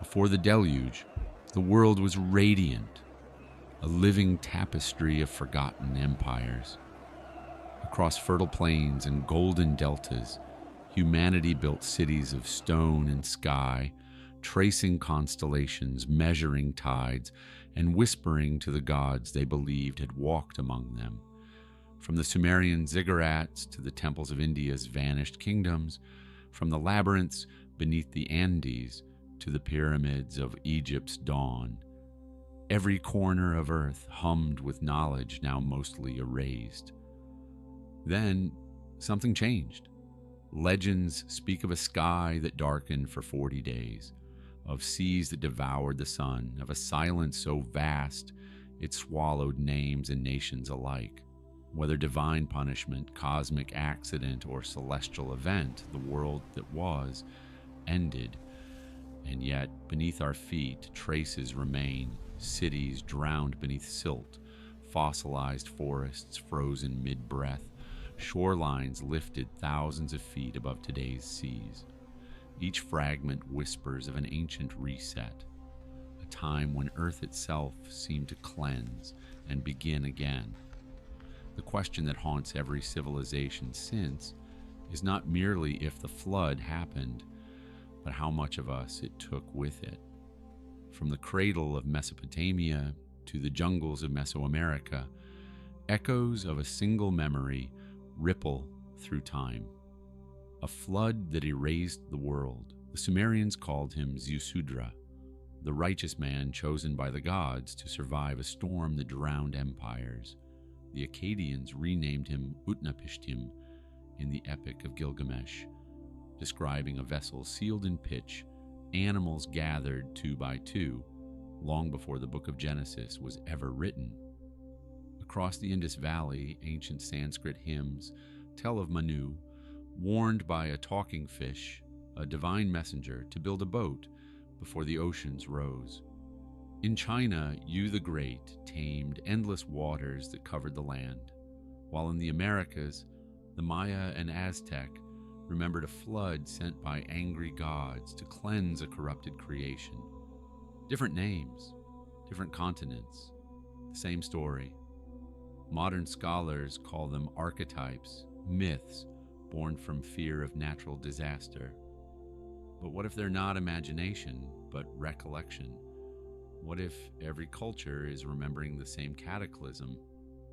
Before the Deluge, the world was radiant, a living tapestry of forgotten empires. Across fertile plains and golden deltas, humanity built cities of stone and sky, tracing constellations, measuring tides, and whispering to the gods they believed had walked among them. From the Sumerian ziggurats to the temples of India's vanished kingdoms, from the labyrinths beneath the Andes to the pyramids of Egypt's dawn, every corner of Earth hummed with knowledge now mostly erased. Then something changed. Legends speak of a sky that darkened for 40 days, of seas that devoured the sun, of a silence so vast it swallowed names and nations alike. Whether divine punishment, cosmic accident, or celestial event, the world that was ended. And yet, beneath our feet, traces remain, cities drowned beneath silt, fossilized forests frozen mid-breath, shorelines lifted thousands of feet above today's seas. Each fragment whispers of an ancient reset, a time when Earth itself seemed to cleanse and begin again. The question that haunts every civilization since is not merely if the flood happened, but how much of us it took with it. From the cradle of Mesopotamia to the jungles of Mesoamerica, echoes of a single memory ripple through time. A flood that erased the world. The Sumerians called him Ziusudra, the righteous man chosen by the gods to survive a storm that drowned empires. The Akkadians renamed him Utnapishtim in the Epic of Gilgamesh, describing a vessel sealed in pitch, animals gathered 2 by 2, long before the book of Genesis was ever written. Across the Indus Valley, ancient Sanskrit hymns tell of Manu, warned by a talking fish, a divine messenger, to build a boat before the oceans rose. In China, Yu the Great tamed endless waters that covered the land, while in the Americas, the Maya and Aztec remembered a flood sent by angry gods to cleanse a corrupted creation. Different names, different continents, the same story. Modern scholars call them archetypes, myths born from fear of natural disaster. But what if they're not imagination, but recollection? What if every culture is remembering the same cataclysm,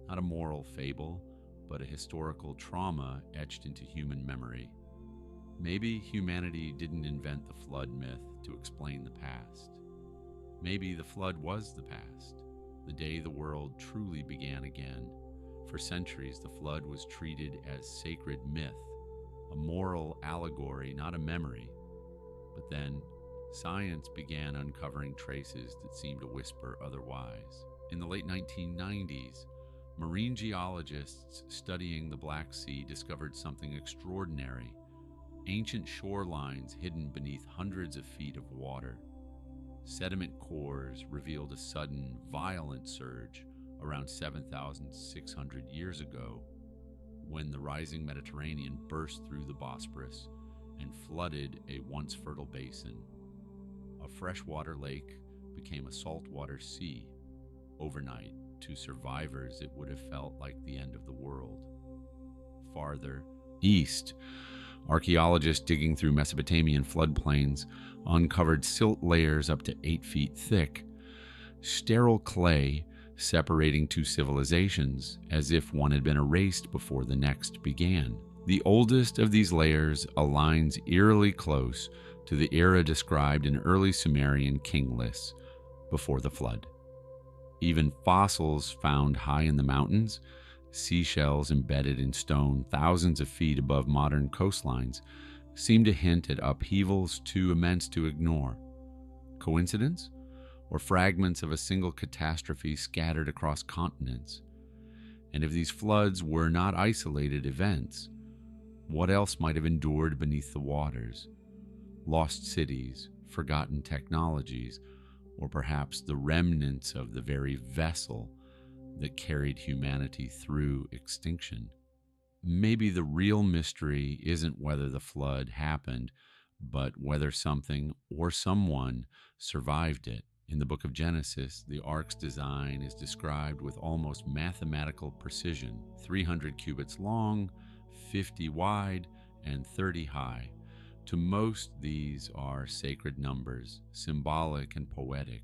not a moral fable, but a historical trauma etched into human memory? Maybe humanity didn't invent the flood myth to explain the past. Maybe the flood was the past, the day the world truly began again. For centuries, the flood was treated as sacred myth, a moral allegory, not a memory. But then, science began uncovering traces that seemed to whisper otherwise. In the late 1990s, marine geologists studying the Black Sea discovered something extraordinary: ancient shorelines hidden beneath hundreds of feet of water. Sediment cores revealed a sudden, violent surge around 7,600 years ago, when the rising Mediterranean burst through the Bosporus and flooded a once fertile basin. A freshwater lake became a saltwater sea. Overnight, to survivors, it would have felt like the end of the world. Farther east, archaeologists digging through Mesopotamian floodplains uncovered silt layers up to 8 feet thick, sterile clay separating 2 civilizations, as if one had been erased before the next began. The oldest of these layers aligns eerily close to the era described in early Sumerian king lists before the flood. Even fossils found high in the mountains, seashells embedded in stone thousands of feet above modern coastlines, seem to hint at upheavals too immense to ignore. Coincidence? Or fragments of a single catastrophe scattered across continents? And if these floods were not isolated events, what else might have endured beneath the waters? Lost cities, forgotten technologies, or perhaps the remnants of the very vessel that carried humanity through extinction. Maybe the real mystery isn't whether the flood happened, but whether something or someone survived it. In the book of Genesis, the ark's design is described with almost mathematical precision: 300 cubits long, 50 wide, and 30 high. To most, these are sacred numbers, symbolic and poetic,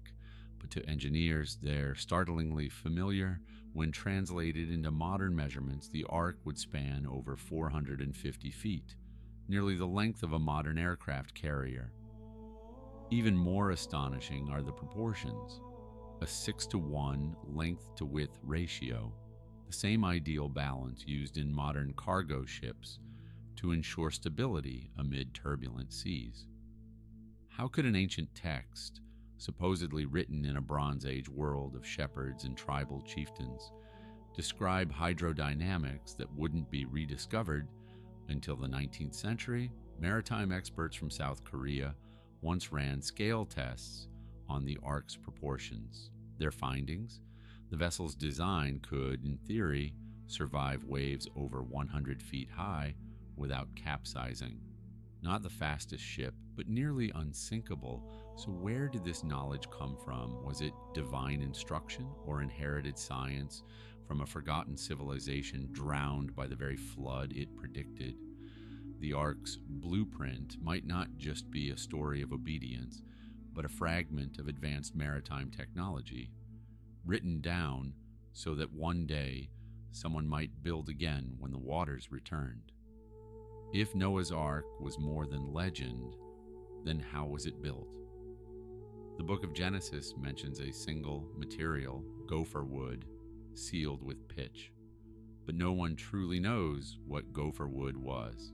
but to engineers, they're startlingly familiar. When translated into modern measurements, the ark would span over 450 feet, nearly the length of a modern aircraft carrier. Even more astonishing are the proportions: a 6-to-1 length to width ratio, the same ideal balance used in modern cargo ships to ensure stability amid turbulent seas. How could an ancient text, supposedly written in a Bronze Age world of shepherds and tribal chieftains, describe hydrodynamics that wouldn't be rediscovered until the 19th century? Maritime experts from South Korea once ran scale tests on the ark's proportions. Their findings: the vessel's design could, in theory, survive waves over 100 feet high without capsizing. Not the fastest ship, but nearly unsinkable. So where did this knowledge come from? Was it divine instruction or inherited science from a forgotten civilization drowned by the very flood it predicted? The ark's blueprint might not just be a story of obedience, but a fragment of advanced maritime technology, written down so that one day someone might build again when the waters returned. If Noah's Ark was more than legend, then how was it built? The book of Genesis mentions a single material, gopher wood, sealed with pitch, but no one truly knows what gopher wood was.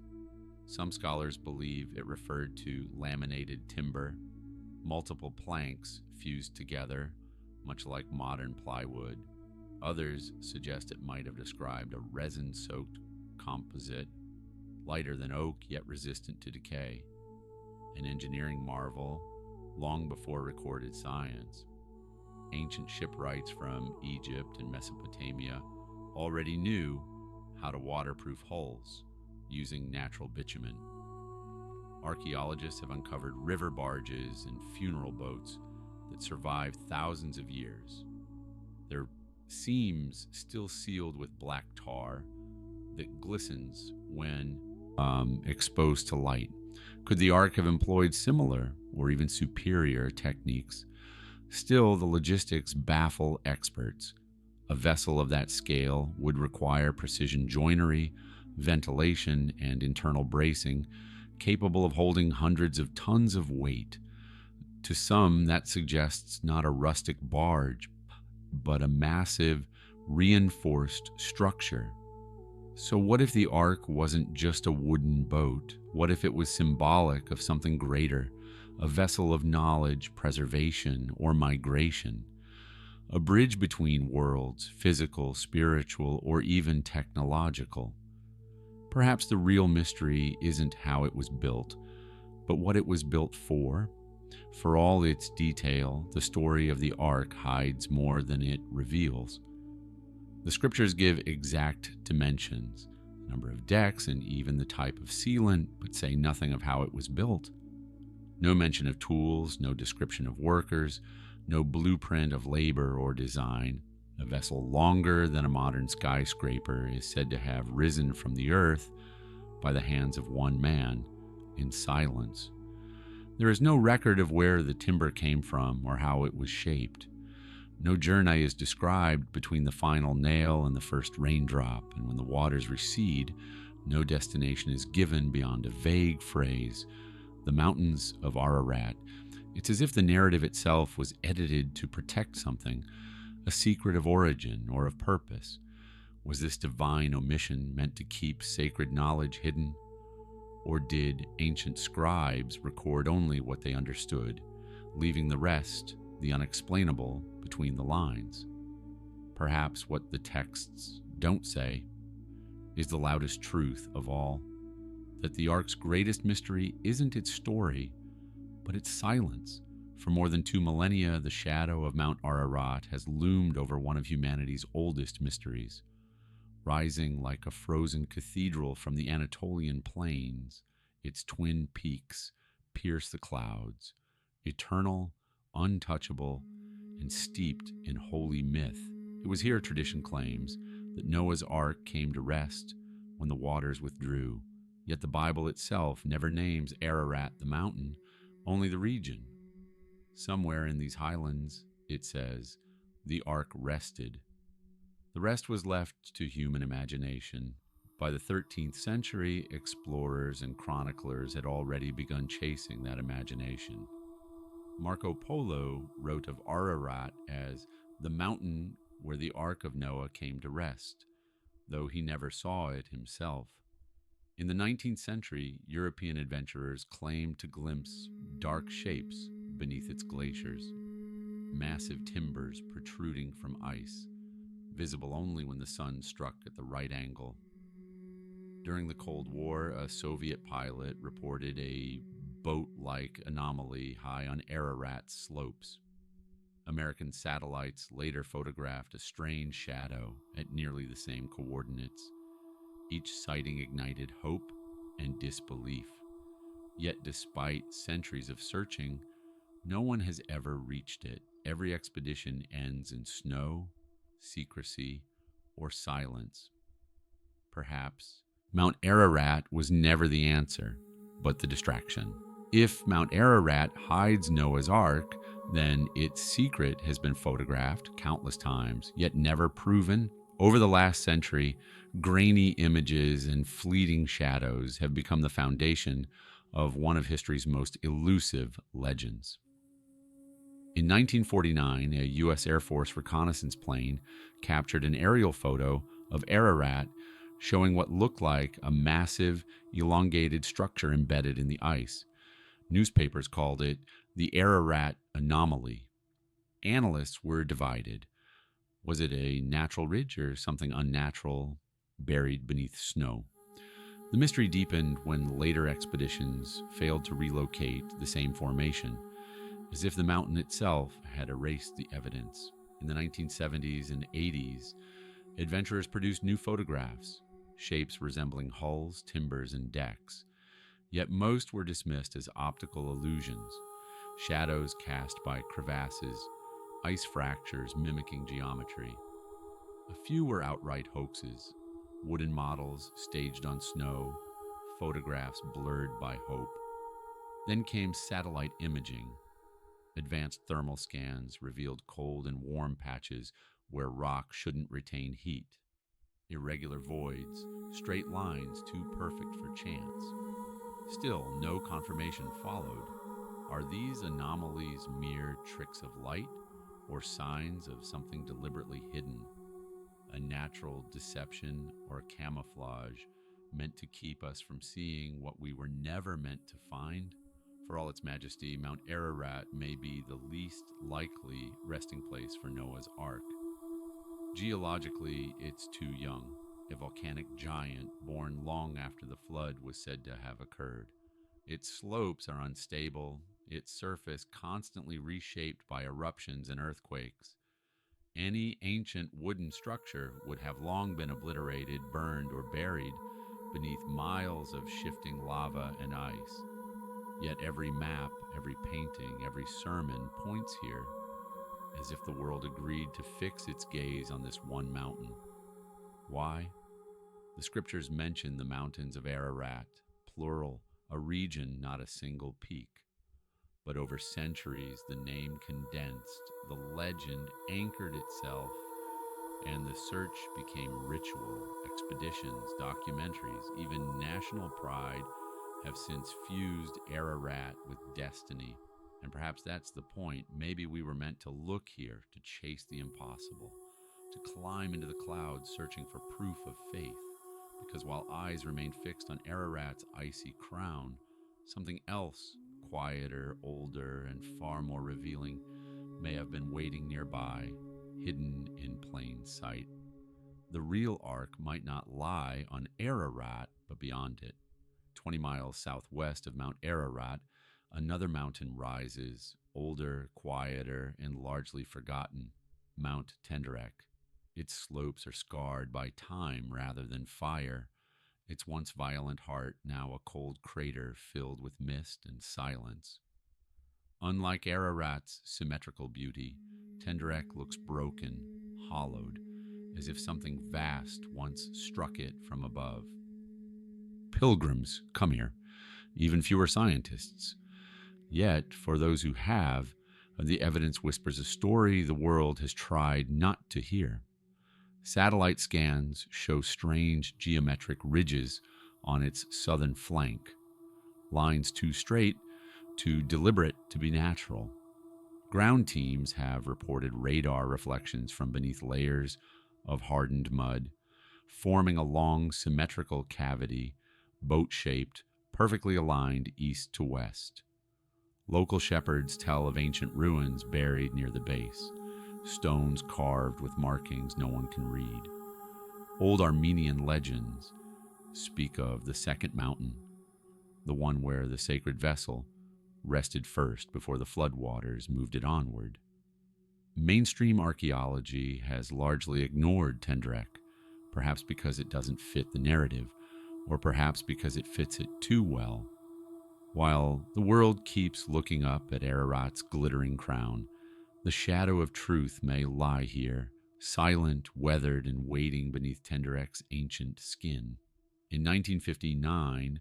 Some scholars believe it referred to laminated timber, multiple planks fused together, much like modern plywood. Others suggest it might have described a resin-soaked composite, lighter than oak yet resistant to decay, an engineering marvel long before recorded science. Ancient shipwrights from Egypt and Mesopotamia already knew how to waterproof hulls using natural bitumen. Archaeologists have uncovered river barges and funeral boats that survived thousands of years, their seams still sealed with black tar that glistens when exposed to light. Could the ark have employed similar or even superior techniques? Still, the logistics baffle experts. A vessel of that scale would require precision joinery, ventilation, and internal bracing, capable of holding hundreds of tons of weight. To some, that suggests not a rustic barge, but a massive, reinforced structure. So what if the ark wasn't just a wooden boat? What if it was symbolic of something greater, a vessel of knowledge, preservation, or migration? A bridge between worlds, physical, spiritual, or even technological. Perhaps the real mystery isn't how it was built, but what it was built for. For all its detail, the story of the ark hides more than it reveals. The scriptures give exact dimensions, the number of decks, and even the type of sealant, but say nothing of how it was built. No mention of tools, no description of workers, no blueprint of labor or design. A vessel longer than a modern skyscraper is said to have risen from the earth by the hands of one man in silence. There is no record of where the timber came from or how it was shaped. No journey is described between the final nail and the first raindrop, and when the waters recede, no destination is given beyond a vague phrase, the mountains of Ararat. It's as if the narrative itself was edited to protect something, a secret of origin or of purpose. Was this divine omission meant to keep sacred knowledge hidden? Or did ancient scribes record only what they understood, leaving the rest, the unexplainable, between the lines? Perhaps what the texts don't say is the loudest truth of all, that the ark's greatest mystery isn't its story, but its silence. For more than 2 millennia, the shadow of Mount Ararat has loomed over one of humanity's oldest mysteries. Rising like a frozen cathedral from the Anatolian plains, its twin peaks pierce the clouds, eternal, untouchable, and steeped in holy myth. It was here, tradition claims, that Noah's Ark came to rest when the waters withdrew. Yet the Bible itself never names Ararat the mountain, only the region. Somewhere in these highlands, it says, the ark rested. The rest was left to human imagination. By the 13th century, explorers and chroniclers had already begun chasing that imagination. Marco Polo wrote of Ararat as the mountain where the Ark of Noah came to rest, though he never saw it himself. In the 19th century, European adventurers claimed to glimpse dark shapes beneath its glaciers, massive timbers protruding from ice, visible only when the sun struck at the right angle. During the Cold War, a Soviet pilot reported a boat-like anomaly high on Ararat's slopes. American satellites later photographed a strange shadow at nearly the same coordinates. Each sighting ignited hope and disbelief. Yet despite centuries of searching, no one has ever reached it. Every expedition ends in snow, secrecy, or silence. Perhaps Mount Ararat was never the answer, but the distraction. If Mount Ararat hides Noah's Ark, then its secret has been photographed countless times, yet never proven. Over the last century, grainy images and fleeting shadows have become the foundation of one of history's most elusive legends. In 1949, a U.S. Air Force reconnaissance plane captured an aerial photo of Ararat showing what looked like a massive, elongated structure embedded in the ice. Newspapers called it the Ararat anomaly. Analysts were divided. Was it a natural ridge or something unnatural buried beneath snow? The mystery deepened when later expeditions failed to relocate the same formation, as if the mountain itself had erased the evidence. In the 1970s and 80s, adventurers produced new photographs, shapes resembling hulls, timbers, and decks. Yet most were dismissed as optical illusions, shadows cast by crevasses, ice fractures mimicking geometry. A few were outright hoaxes, wooden models staged on snow, photographs blurred by hope. Then came satellite imaging. Advanced thermal scans revealed cold and warm patches where rock shouldn't retain heat, irregular voids, straight lines too perfect for chance. Still, no confirmation followed. Are these anomalies mere tricks of light or signs of something deliberately hidden? A natural deception or camouflage meant to keep us from seeing what we were never meant to find? For all its majesty, Mount Ararat may be the least likely resting place for Noah's Ark. Geologically, it's too young, a volcanic giant born long after the flood was said to have occurred. Its slopes are unstable, its surface constantly reshaped by eruptions and earthquakes. Any ancient wooden structure would have long been obliterated, burned, or buried beneath miles of shifting lava and ice. Yet every map, every painting, every sermon points here, as if the world agreed to fix its gaze on this one mountain. Why? The scriptures mention the mountains of Ararat, plural, a region, not a single peak. But over centuries, the name condensed, the legend anchored itself, and the search became ritual. Expeditions, documentaries, even national pride have since fused Ararat with destiny. And perhaps that's the point. Maybe we were meant to look here, to chase the impossible, to climb into the clouds searching for proof of faith. Because while eyes remain fixed on Ararat's icy crown, something else, quieter, older, and far more revealing, may have been waiting nearby, hidden in plain sight. The real ark might not lie on Ararat, but beyond it. 20 miles southwest of Mount Ararat, another mountain rises, older, quieter, and largely forgotten, Mount Tendürek. Its slopes are scarred by time rather than fire, its once violent heart now a cold crater filled with mist and silence. Unlike Ararat's symmetrical beauty, Tendürek looks broken, hollowed, as if something vast once struck it from above. Pilgrims come here, even fewer scientists. Yet, for those who have, the evidence whispers a story the world has tried not to hear. Satellite scans show strange geometric ridges on its southern flank, lines too straight, too deliberate to be natural. Ground teams have reported radar reflections from beneath layers of hardened mud, forming a long symmetrical cavity, boat-shaped, perfectly aligned east to west. Local shepherds tell of ancient ruins buried near the base, stones carved with markings no one can read. Old Armenian legends speak of the second mountain, the one where the sacred vessel rested first before the floodwaters moved it onward. Mainstream archaeology has largely ignored Tendürek, perhaps because it doesn't fit the narrative, or perhaps because it fits it too well. While the world keeps looking up at Ararat's glittering crown, the shadow of truth may lie here, silent, weathered, and waiting beneath Tendürek's ancient skin. In 1959,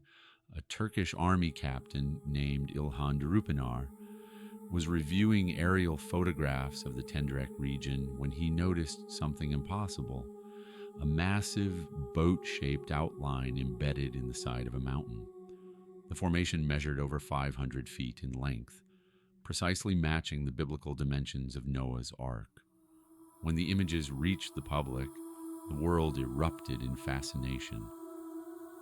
a Turkish army captain named İlhan Durupinar was reviewing aerial photographs of the Tendürek region when he noticed something impossible: a massive boat-shaped outline embedded in the side of a mountain. The formation measured over 500 feet in length, precisely matching the biblical dimensions of Noah's Ark. When the images reached the public, the world erupted in fascination.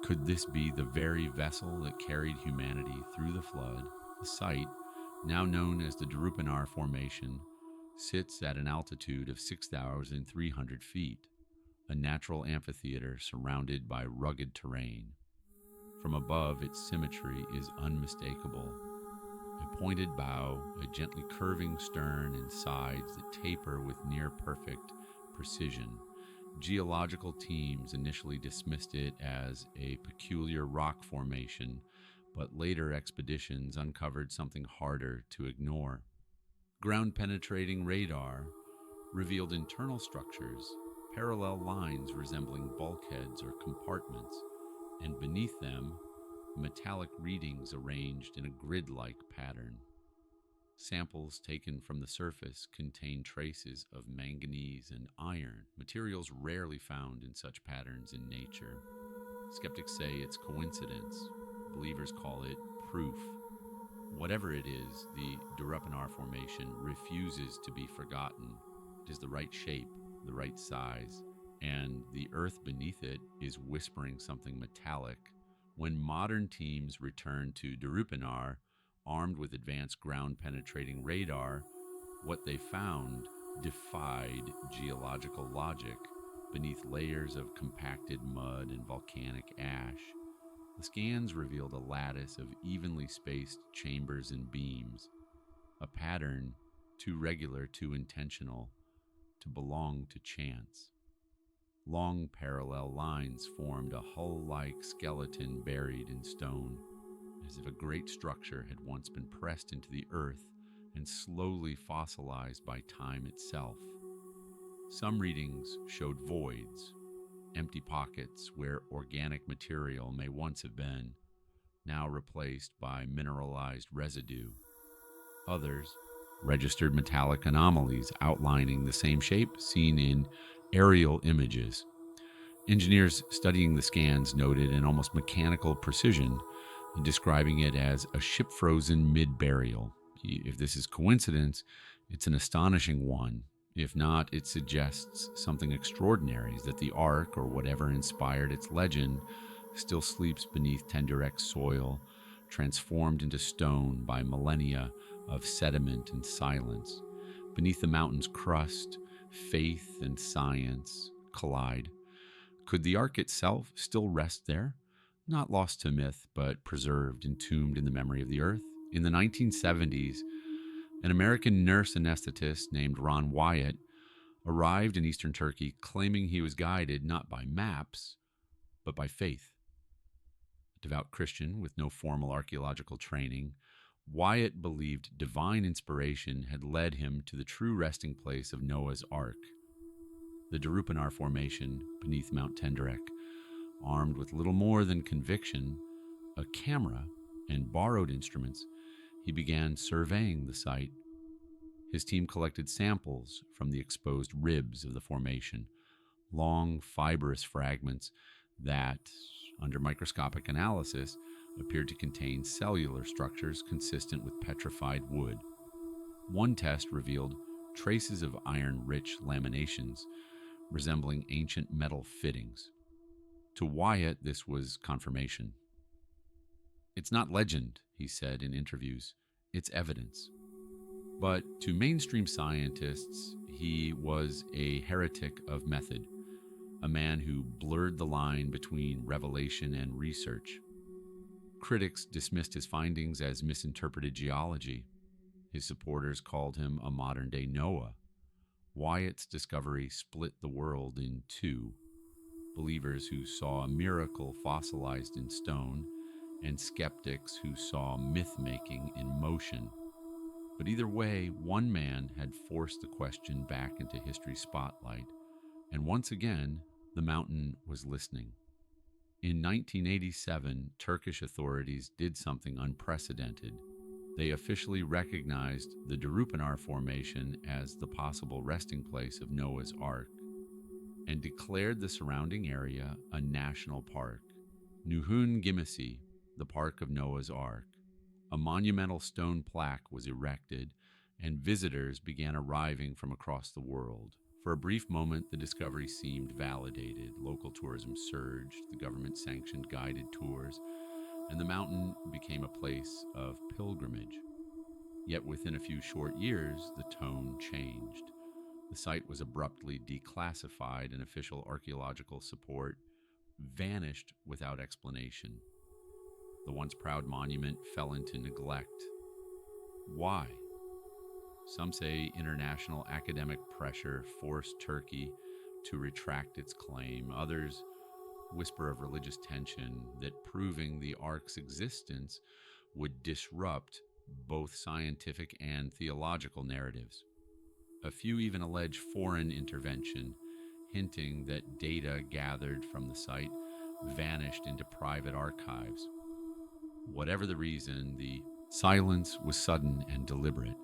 Could this be the very vessel that carried humanity through the flood? The site, now known as the Durupinar Formation, sits at an altitude of 6,300 feet, a natural amphitheater surrounded by rugged terrain. From above, its symmetry is unmistakable. A pointed bow, a gently curving stern, and sides that taper with near-perfect precision. Geological teams initially dismissed it as a peculiar rock formation, but later expeditions uncovered something harder to ignore. Ground-penetrating radar revealed internal structures, parallel lines resembling bulkheads or compartments, and beneath them, metallic readings arranged in a grid-like pattern. Samples taken from the surface contain traces of manganese and iron, materials rarely found in such patterns in nature. Skeptics say it's coincidence. Believers call it proof. Whatever it is, the Durupinar Formation refuses to be forgotten. It is the right shape, the right size, and the earth beneath it is whispering something metallic. When modern teams returned to Durupinar, armed with advanced ground-penetrating radar, what they found defied geological logic. Beneath layers of compacted mud and volcanic ash, the scans revealed a lattice of evenly spaced chambers and beams, a pattern too regular, too intentional to belong to chance. Long parallel lines formed a hull-like skeleton buried in stone, as if a great structure had once been pressed into the earth and slowly fossilized by time itself. Some readings showed voids, empty pockets where organic material may once have been, now replaced by mineralized residue. Others registered metallic anomalies outlining the same shape seen in aerial images. Engineers studying the scans noted an almost mechanical precision, describing it as a ship frozen mid-burial. If this is coincidence, it's an astonishing one. If not, it suggests something extraordinary, that the Ark, or whatever inspired its legend, still sleeps beneath Tendurek's soil, transformed into stone by millennia of sediment and silence. Beneath the mountain's crust, faith and science collide. Could the Ark itself still rest there? Not lost to myth, but preserved, entombed in the memory of the earth? In the 1970s, an American nurse anesthetist named Ron Wyatt arrived in eastern Turkey claiming he was guided not by maps, but by faith. devout Christian with no formal archaeological training, Wyatt believed divine inspiration had led him to the true resting place of Noah's Ark, the Durupinar Formation beneath Mount Tendürek. Armed with little more than conviction, a camera, and borrowed instruments, he began surveying the site. His team collected samples from the exposed ribs of the formation, long, fibrous fragments that, under microscopic analysis, appeared to contain cellular structures consistent with petrified wood. One test revealed traces of iron-rich laminations resembling ancient metal fittings. To Wyatt, this was confirmation. "It's not legend," he said in interviews. "It's evidence." But to mainstream scientists, he was a heretic of method, a man who blurred the line between revelation and research. Critics dismissed his findings as misinterpreted geology. His supporters called him a modern-day Noah. Wyatt's discovery split the world in two: believers who saw a miracle fossilized in stone, and skeptics who saw myth-making in motion. But either way, one man had forced the question back into history's spotlight, and once again, the mountain was listening. In 1987, Turkish authorities did something unprecedented. They officially recognized the Durupinar Formation as the possible resting place of Noah's Ark, and declared the surrounding area a national park. Nuhun Gimesi, the Park of Noah's Ark. A monumental stone plaque was erected, and visitors began arriving from across the world. For a brief moment, the discovery seemed validated. Local tourism surged, the government-sanctioned guided tours, and the mountain became a place of pilgrimage. Yet within a few short years, the tone changed. The site was abruptly declassified, and official archaeological support vanished without explanation. The once proud monument fell into neglect. Why? Some say international academic pressure forced Turkey to retract its claim. Others whisper of religious tension, that proving the Ark's existence would disrupt both scientific and theological narratives. A few even allege foreign intervention, hinting that data gathered from the site vanished into private archives. Whatever the reason, the silence was sudden and deliberate.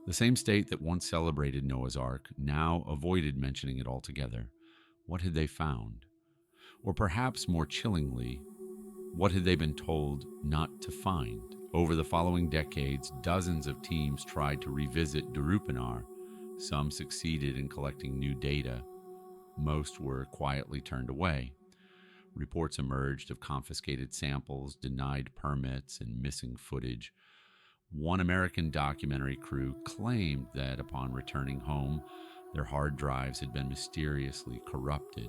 The same state that once celebrated Noah's Ark now avoided mentioning it altogether. What had they found? Or perhaps more chillingly, what had they been told not to find? Over the following decades, dozens of teams tried to revisit Durupinar. Some succeeded in collecting new data. Most were quietly turned away. Reports emerged of confiscated samples, denied permits, and missing footage. One American documentary crew claimed that upon returning home, their hard drives had been mysteriously corrupted.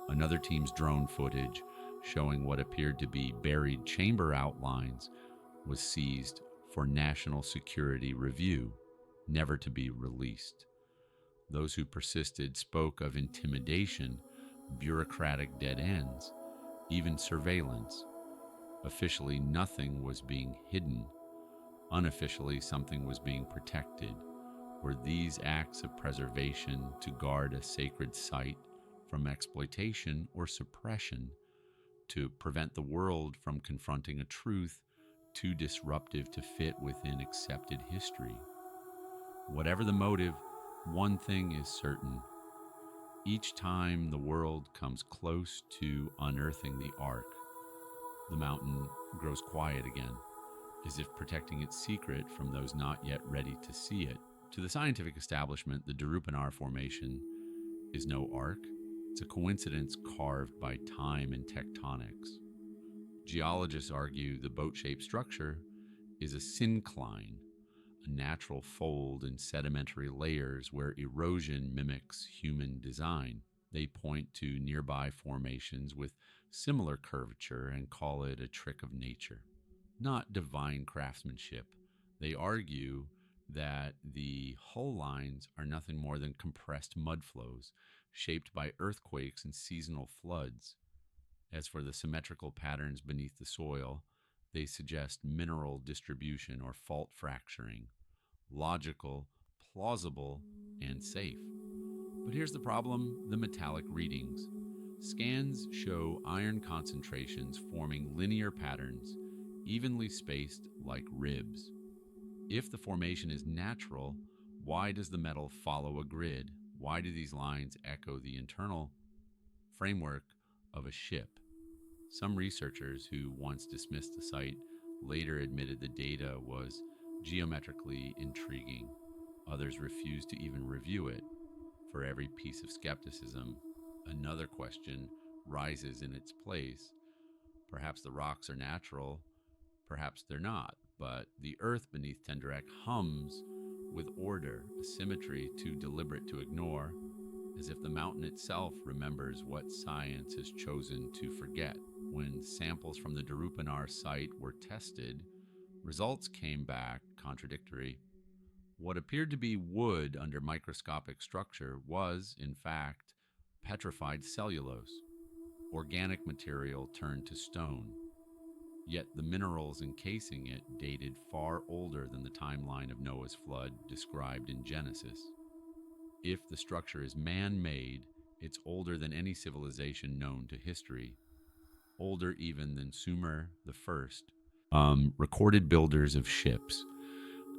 Another team's drone footage, showing what appeared to be buried chamber outlines, was seized for national security review, never to be released. Those who persisted spoke of intimidation, bureaucratic dead ends, even surveillance. Officially, nothing was being hidden. Unofficially, something was being protected. Were these acts of preservation to guard a sacred site from exploitation or suppression, to prevent the world from confronting a truth too disruptive to fit within accepted history? Whatever the motive, one thing is certain. Each time the world comes close to unearthing the Ark, the mountain grows quiet again, as if protecting its secret from those not yet ready to see it. To the scientific establishment, the Durupinar Formation is no ark. It's a coincidence carved by time and tectonics. Geologists argue the boat-shaped structure is a syncline, a natural fold in sedimentary layers where erosion mimics human design. They point to nearby formations with similar curvature and call it a trick of nature, not divine craftsmanship. They argue that the hull lines are nothing more than compressed mud flows shaped by earthquakes and seasonal floods. As for the symmetrical patterns beneath the soil, they suggest mineral distribution or fault fracturing. Logical, plausible, and safe. But here's the problem: the metallic readings. Scans show iron concentrations forming linear patterns, evenly spaced like ribs. If the formation is natural, why does the metal follow a grid? Why do these lines echo the internal framework of a ship? Some researchers who once dismissed the site later admitted the data was geometrically intriguing. Others refused to even review it. For every piece of skepticism, another question rises in its place. Perhaps the rocks are natural, perhaps they're not, but the earth beneath Tendürek hums with order, a symmetry too deliberate to ignore, as if the mountain itself remembers what science has chosen to forget. When samples from the Durupinar site were tested, results came back contradictory. What appeared to be wood under microscopic structure was, in fact, petrified cellulose, organic material turned to stone. Yet the minerals encasing it dated far older than the timeline of Noah's flood described in Genesis. If the structure is man-made, it's older than any civilization known to history, older even than Sumer the First, recorded builders of ships.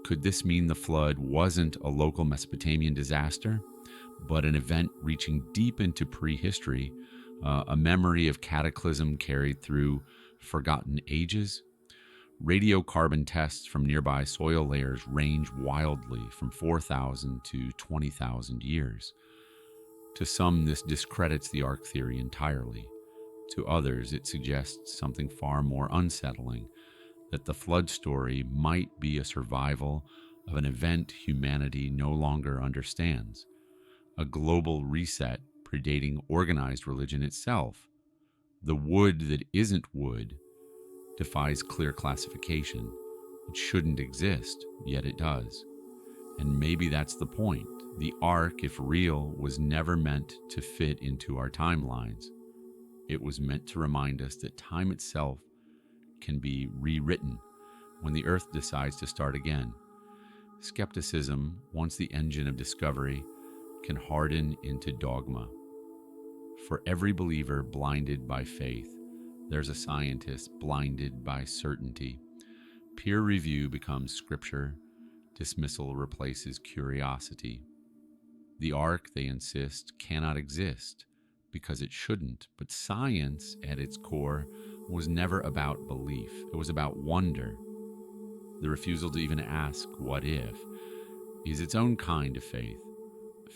Could this mean the flood wasn't a local Mesopotamian disaster, but an event reaching deep into prehistory, a memory of cataclysm carried through forgotten ages? Radiocarbon tests from nearby soil layers range wildly from 4,000 to 20,000 years. To some, this discredits the arc theory entirely. To others, it suggests something far more unsettling, that the flood story might be a survival of an event humanity no longer understands, a global reset predating organized religion itself. The wood that isn't wood defies clear classification. It shouldn't exist, yet it does. And maybe that's the point. The ark, if real, was never meant to fit into our timelines. It was meant to remind us that time itself can be rewritten when the earth decides to start again. Skepticism, once the engine of discovery, can harden into dogma. For every believer blinded by faith, there's a scientist blinded by certainty. Peer review becomes scripture. Dismissal replaces curiosity. The ark, they insist, cannot exist because it shouldn't. But science, at its core, was never about belief. It was about wonder. The refusal to even ask, what if, is its own kind of faith.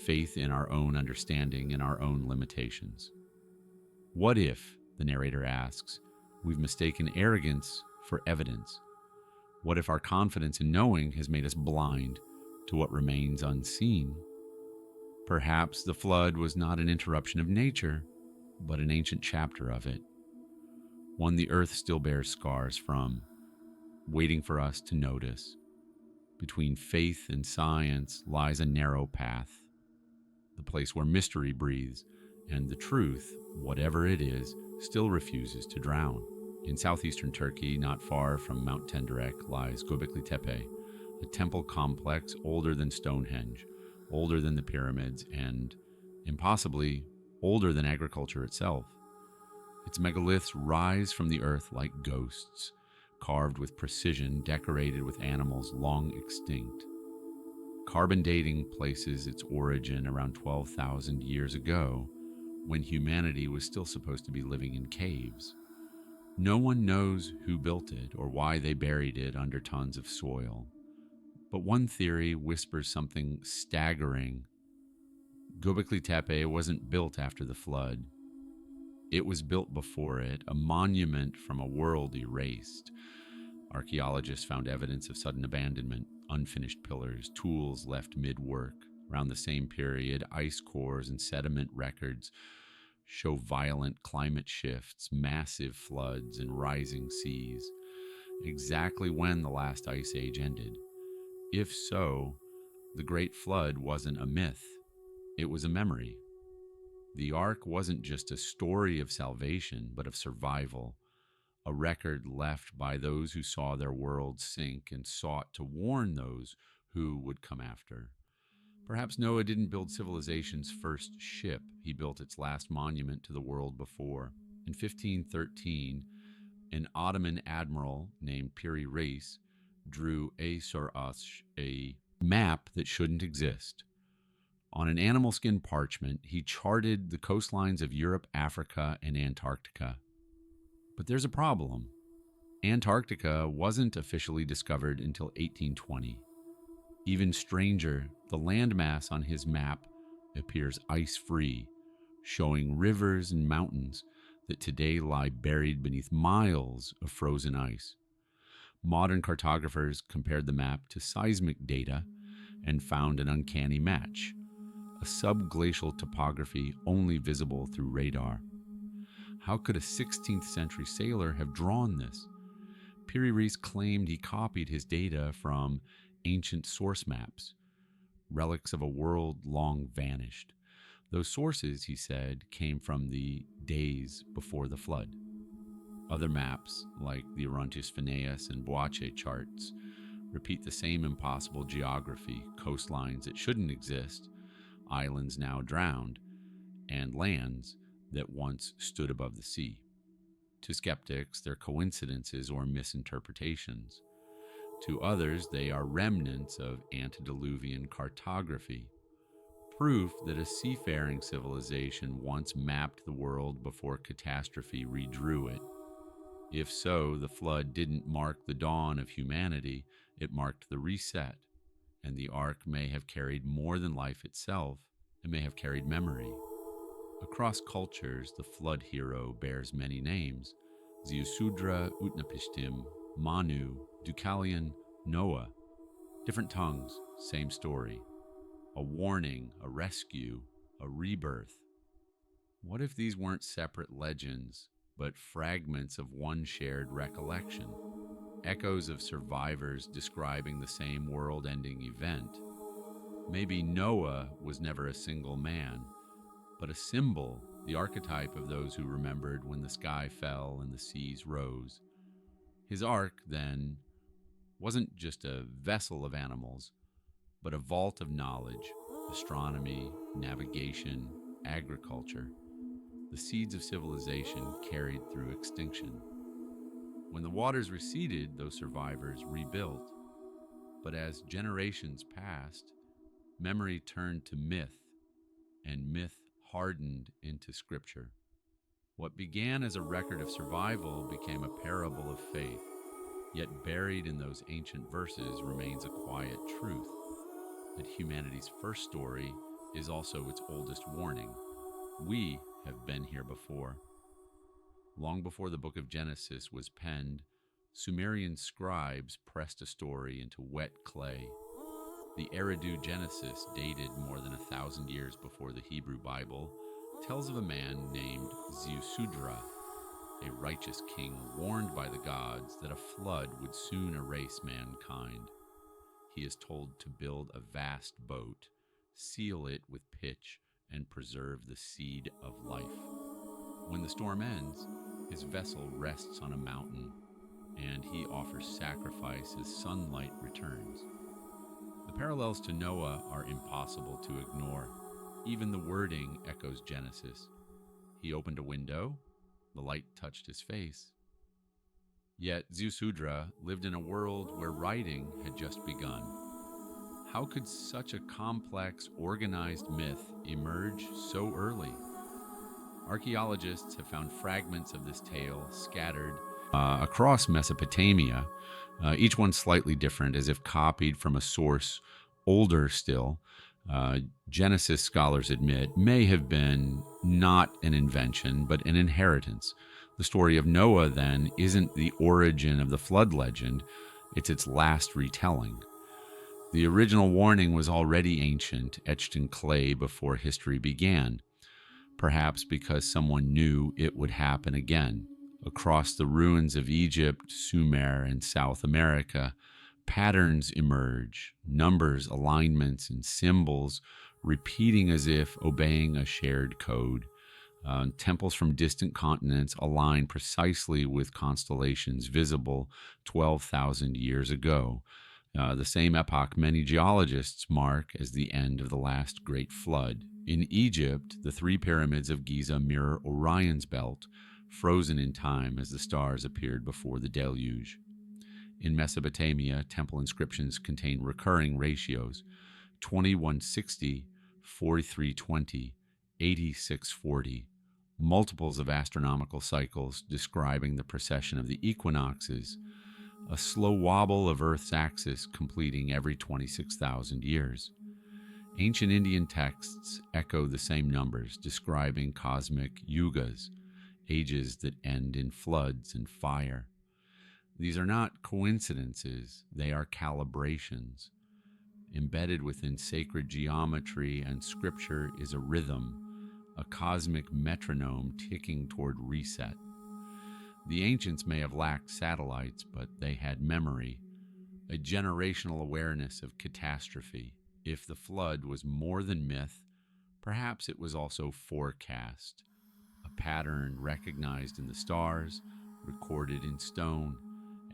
Faith in our own understanding and our own limitations. What if, the narrator asks, we've mistaken arrogance for evidence? What if our confidence in knowing has made us blind to what remains unseen? Perhaps the flood was not an interruption of nature, but an ancient chapter of it, one the earth still bears scars from, waiting for us to notice. Between faith and science lies a narrow path, the place where mystery breathes, and the truth, whatever it is, still refuses to drown. In southeastern Turkey, not far from Mount Tendürek, lies Göbekli Tepe, a temple complex older than Stonehenge, older than the pyramids, and, impossibly, older than agriculture itself. Its megaliths rise from the earth like ghosts, carved with precision, decorated with animals long extinct. Carbon dating places its origin around 12,000 years ago, when humanity was still supposed to be living in caves. No one knows who built it or why they buried it under tons of soil. But one theory whispers something staggering. Göbekli Tepe wasn't built after the flood. It was built before it, a monument from a world erased. Archaeologists found evidence of sudden abandonment, unfinished pillars, tools left mid-work. Around the same period, ice cores and sediment records show violent climate shifts, massive floods, and rising seas. Exactly when the last ice age ended. If so, the Great Flood wasn't a myth. It was a memory. The Ark wasn't just a story of salvation, but of survival, a record left by those who saw their world sink and sought to warn those who would come after. Perhaps Noah didn't build civilization's first ship. He built its last monument to the world before. In 1513, an Ottoman admiral named Piri Reis drew sur Ash, a map that shouldn't exist. On an animal skin parchment, he charted the coastlines of Europe, Africa, and Antarctica. But there's a problem. Antarctica wasn't officially discovered until 1820. Even stranger, the landmass on his map appears ice-free, showing rivers and mountains that today lie buried beneath miles of frozen ice. Modern cartographers compared the map to seismic data and found an uncanny match, a subglacial topography only visible through radar. How could a 16th century sailor have drawn this? Piri Reis claimed he copied his data from ancient source maps, relics of a world long vanished. Those sources, he said, came from the days before the flood. Other maps, like the Orontes Phineas and Boache charts, repeat the same impossible geography, coastlines that shouldn't exist, islands now drowned, and lands that once stood above the sea. To skeptics, they're coincidences or misinterpretations. To others, they are remnants of antediluvian cartography, proof that a seafaring civilization once mapped the world before catastrophe redrew it. If so, the flood didn't mark the dawn of humanity, it marked the reset, and the Ark may have carried more than life itself, it may have carried memory. Across cultures, the flood hero bears many names: Ziusudra, Utnapishtim, Manu, Deucalion, Noah. Different tongues, same story. A warning, a rescue, a rebirth. What if these weren't separate legends, but fragments of one shared recollection? Echoes of survivors describing the same world-ending event. Maybe Noah was never a single man, but a symbol, the archetype of those who remembered when the sky fell and the seas rose. His ark, then, wasn't just a vessel of animals, but a vault of knowledge, astronomy, navigation, agriculture, the seeds of civilization carried through extinction. When the waters receded, those survivors rebuilt. But as generations passed, memory turned to myth, and myth hardened into scripture. What began as a record of survival became a parable of faith, yet buried in those ancient verses remains a quiet truth, that humanity's first story is also its oldest warning. We have been here before. Long before the book of Genesis was penned, Sumerian scribes pressed a story into wet clay. The Eridu Genesis, dated more than 1,000 years before the Hebrew Bible, tells of a man named Ziusudra, a righteous king warned by the gods that a flood would soon erase mankind. He is told to build a vast boat, seal it with pitch, and preserve the seed of life. When the storm ends, his vessel rests on a mountain, and he offers sacrifice as sunlight returns. The parallels to Noah are impossible to ignore. Even the wording echoes Genesis. He opened a window, the light touched his face. Yet Ziusudra lived in a world where writing had just begun. How could such a complex, organized myth emerge so early? Archaeologists have found fragments of this tale scattered across Mesopotamia, each one slightly different, as if copied from a source older still. Genesis, scholars admit, may have been not an invention, but an inheritance. The story of Noah, then, isn't the origin of the flood legend, it's its last retelling. The original warning was already ancient, etched in clay before history began, perhaps because someone knew it would happen again. Across the ruins of Egypt, Sumer, and South America, Patterns emerge, numbers, alignments, and symbols repeating as if obeying a shared code. Temples from distant continents align precisely with constellations visible 12,000 years ago, the same epoch many geologists mark as the end of the last great flood. In Egypt, the three pyramids of Giza mirror Orion's belt, frozen in time as the stars appeared before the deluge. In Mesopotamia, temple inscriptions contain recurring ratios: 2160, 4320, 8640, multiples of astronomical cycles describing the precession of the equinoxes, a slow wobble of Earth's axis completing every 26,000 years. Ancient Indian texts echo the same numbers, describing cosmic yugas, ages that end in floods and fire. These are not coincidences, they are calibrations. Embedded within sacred geometry and scripture is a rhythm, a cosmic metronome ticking toward reset. The ancients may have lacked satellites, but they had memory, a generational awareness of catastrophe. If the flood was more than myth, perhaps it was also forecast, a pattern recognized in the stars, recorded in stone,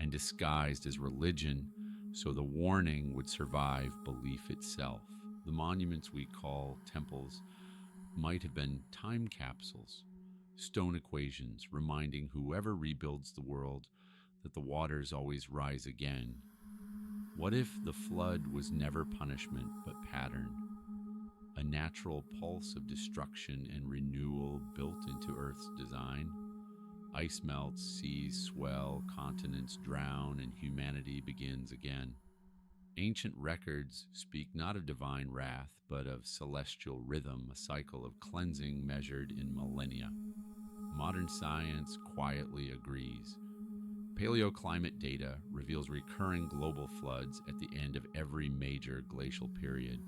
and disguised as religion, so the warning would survive belief itself. The monuments we call temples might have been time capsules, stone equations reminding whoever rebuilds the world that the waters always rise again. What if the flood was never punishment but pattern, a natural pulse of destruction and renewal built into Earth's design? Ice melts, seas swell, continents drown, and humanity begins again. Ancient records speak not of divine wrath, but of celestial rhythm, a cycle of cleansing measured in millennia. Modern science quietly agrees. Paleoclimate data reveals recurring global floods at the end of every major glacial period.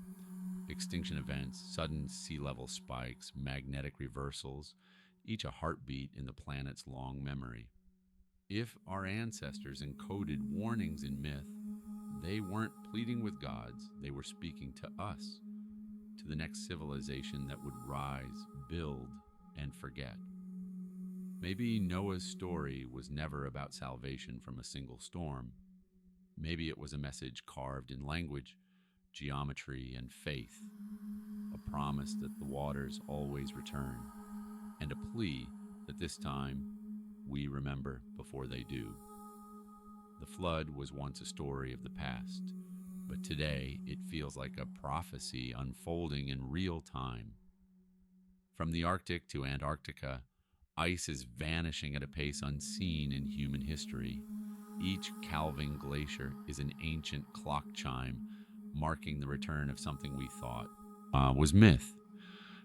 Extinction events, sudden sea level spikes, magnetic reversals, each a heartbeat in the planet's long memory. If our ancestors encoded warnings in myth, they weren't pleading with gods, they were speaking to us, to the next civilization that would rise, build, and forget. Maybe Noah's story was never about salvation from a single storm. Maybe it was a message carved in language, geometry, and faith, a promise that the waters always return, and a plea that this time we remember before they do. The flood was once a story of the past, but today it feels like a prophecy unfolding in real time. From the Arctic to Antarctica, ice is vanishing at a pace unseen in human history. Each calving glacier is an ancient clock chime, marking the return of something we thought was myth.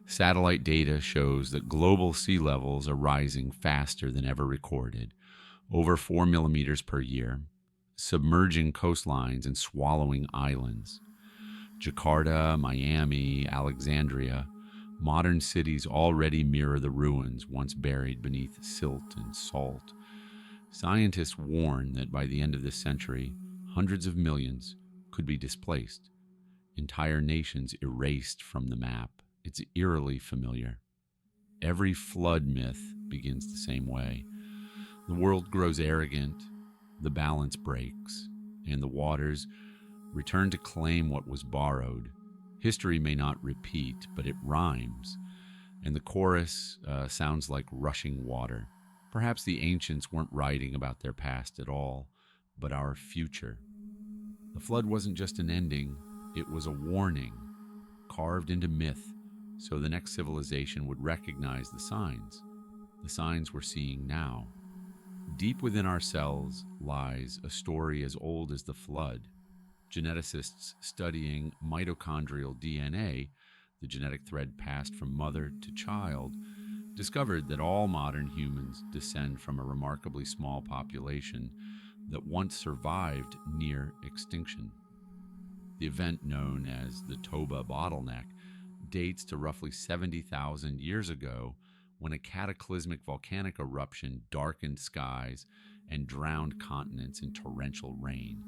Satellite data shows that global sea levels are rising faster than ever recorded, over 4 millimeters per year, submerging coastlines and swallowing islands. Jakarta, Miami, Alexandria, modern cities already mirror the ruins once buried beneath silt and salt. Scientists warn that by the end of this century, hundreds of millions could be displaced, entire nations erased from the map. It's eerily familiar. Every flood myth begins the same way. The world grows arrogant, the balance breaks, and the waters return to claim what was borrowed. History may not repeat, but it rhymes, and the chorus sounds like rushing water. Perhaps the ancients weren't writing about their past at all, but our future. The flood wasn't just an ending, it was a warning, carved into myth, so the next civilization would recognize the signs we're seeing now. Deep within ourselves lies a story as old as the flood. Geneticists studying mitochondrial DNA, the genetic thread passed from mother to child, discovered that all modern humans descend from a remarkably small population that once survived near extinction. The event known as the Toba bottleneck dates to roughly 70,000 years ago, when a cataclysmic volcanic eruption darkened skies and drowned continents in torrential rain.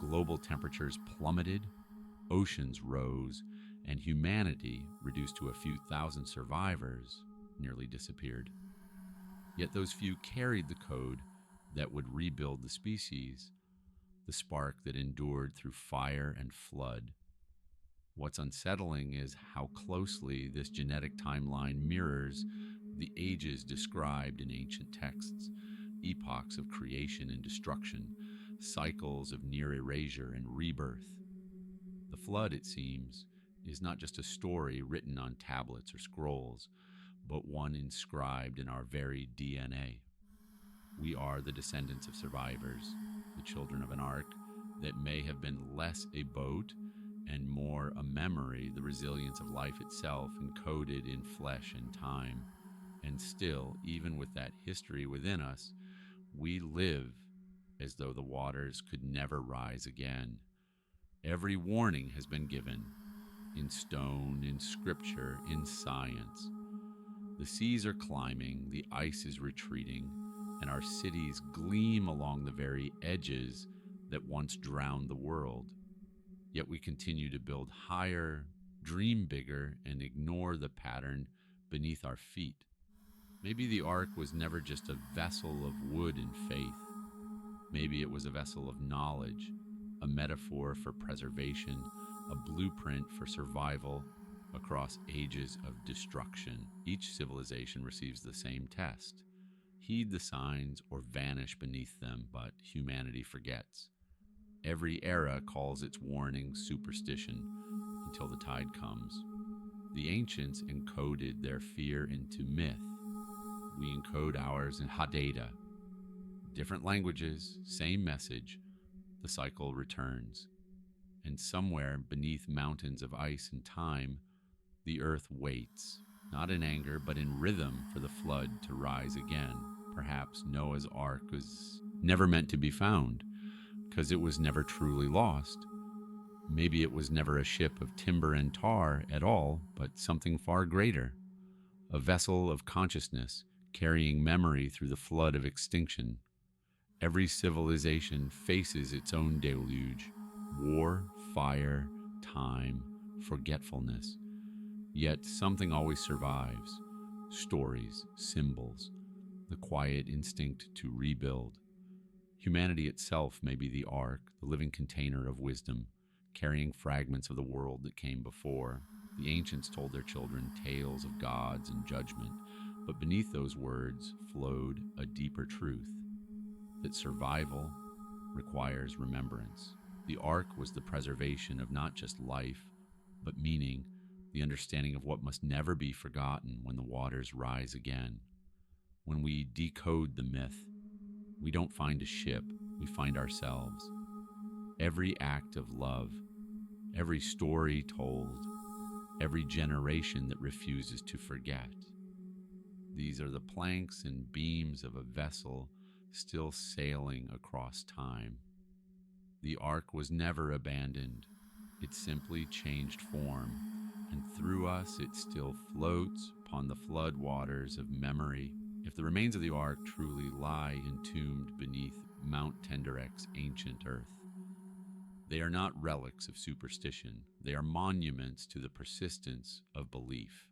Global temperatures plummeted, oceans rose, and humanity, reduced to a few thousand survivors, nearly disappeared. Yet those few carried the code that would rebuild the species, the spark that endured through fire and flood. What's unsettling is how closely this genetic timeline mirrors the ages described in ancient texts, epochs of creation and destruction, cycles of near erasure and rebirth. The flood, it seems, is not just a story written on tablets or scrolls, but one inscribed in our very DNA. We are the descendants of survivors, the children of an ark that may have been less a boat and more a memory, the resilience of life itself encoded in flesh and time. And still, even with that history within us, we live as though the waters could never rise again. Every warning has been given, in stone, in scripture, in science. The seas are climbing, the ice is retreating, and our cities gleam along the very edges that once drowned the world. Yet we continue to build higher, dream bigger, and ignore the pattern beneath our feet. Maybe the ark was never just a vessel of wood and faith. Maybe it was a vessel of knowledge, a metaphor for preservation, a blueprint for survival across ages of destruction. Each civilization receives the same test. Heed the signs or vanish beneath them, but humanity forgets. Every era calls its warning superstition until the tide comes. The ancients encoded their fear into myth. We encode ours in Hadeda. Different languages, same message, the cycle returns. And somewhere beneath mountains of ice and time, the earth waits, not in anger, but in rhythm for the flood to rise again. Perhaps Noah's Ark was never meant to be found, because it was never truly lost. Maybe it was never a ship of timber and tar at all, but something far greater, a vessel of consciousness carrying memory through the flood of extinction. Every civilization faces its own deluge, war, fire, time, forgetfulness. Yet something always survives, stories, symbols, the quiet instinct to rebuild. Humanity itself may be the ark, the living container of wisdom, carrying fragments of the world that came before. The ancients told their children tales of gods and judgment, but beneath those words flowed a deeper truth, that survival requires remembrance. The ark was the preservation of not just life, but meaning, the understanding of what must never be forgotten when the waters rise again. When we decode the myth, we don't find a ship, we find ourselves. Every act of love, every story told, every generation that refuses to forget. These are the planks and beams of a vessel still sailing across time. The ark was never abandoned. It simply changed form, and through us it still floats upon the flood waters of memory. If the remains of the ark truly lie entombed beneath Mount Tendurek's ancient earth, they are not relics of superstition. They are monuments to the persistence of belief.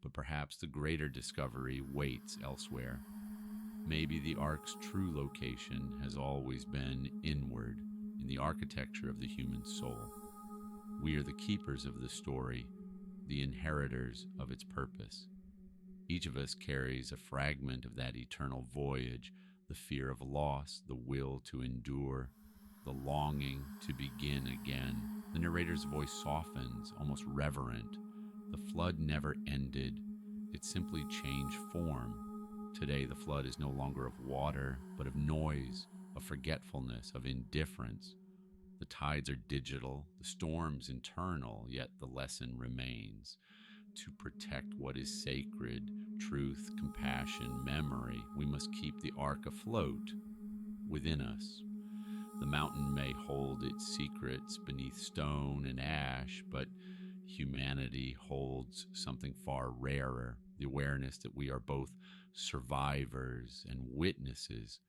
But perhaps the greater discovery waits elsewhere. Maybe the ark's true location has always been inward, in the architecture of the human soul. We are the keepers of the story, the inheritors of its purpose. Each of us carries a fragment of that eternal voyage, the fear of loss, the will to endure, the longing to begin again. The narrator's voice softens, almost reverent. The flood never ended. It simply changed form. Today, the flood is no longer of water, but of noise, of forgetfulness, of indifference. The tides are digital, the storms internal, yet the lesson remains. To protect what is sacred, truth, compassion, memory, we must keep the ark afloat within us. The mountain may hold its secrets beneath stone and ash, but humanity holds something far rarer, the awareness that we are both survivors and witnesses.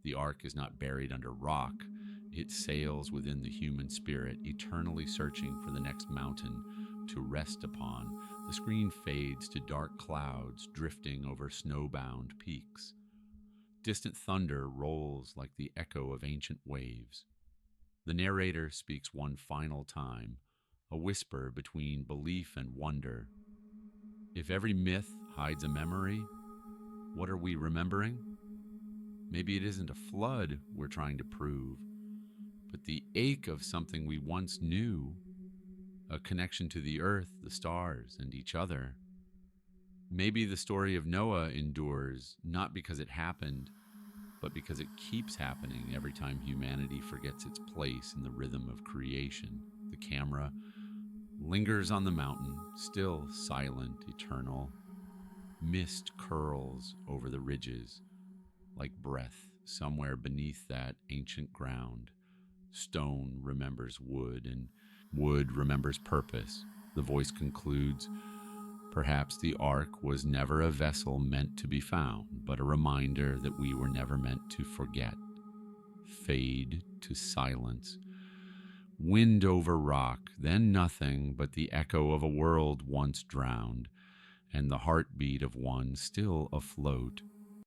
The ark is not buried under rock, It sails within the human spirit, eternally searching for the next mountain to rest upon. The screen fades to dark clouds drifting over snowbound peaks. Distant thunder rolls like the echo of ancient waves. The narrator speaks one final time, a whisper between belief and wonder. If every myth hides a memory, what are we remembering? Maybe it isn't a flood we're trying to prove, but the ache of something we once knew, a connection to the earth, the stars, and each other. Maybe the story of Noah endures not because it happened, but because it keeps happening every time humanity forgets its place in the rhythm of creation. The camera lingers on the mountain, still silent, eternal. Mist curls over the ridges like breath somewhere beneath that ancient ground. Stone remembers wood, and wood remembers purpose. The voice concludes, perhaps the ark was never a vessel meant to be found, but a reminder that we were never meant to forget. Fade to silence. Wind over rock, then nothing but the echo of a world once drowned, and the heartbeat of one still afloat.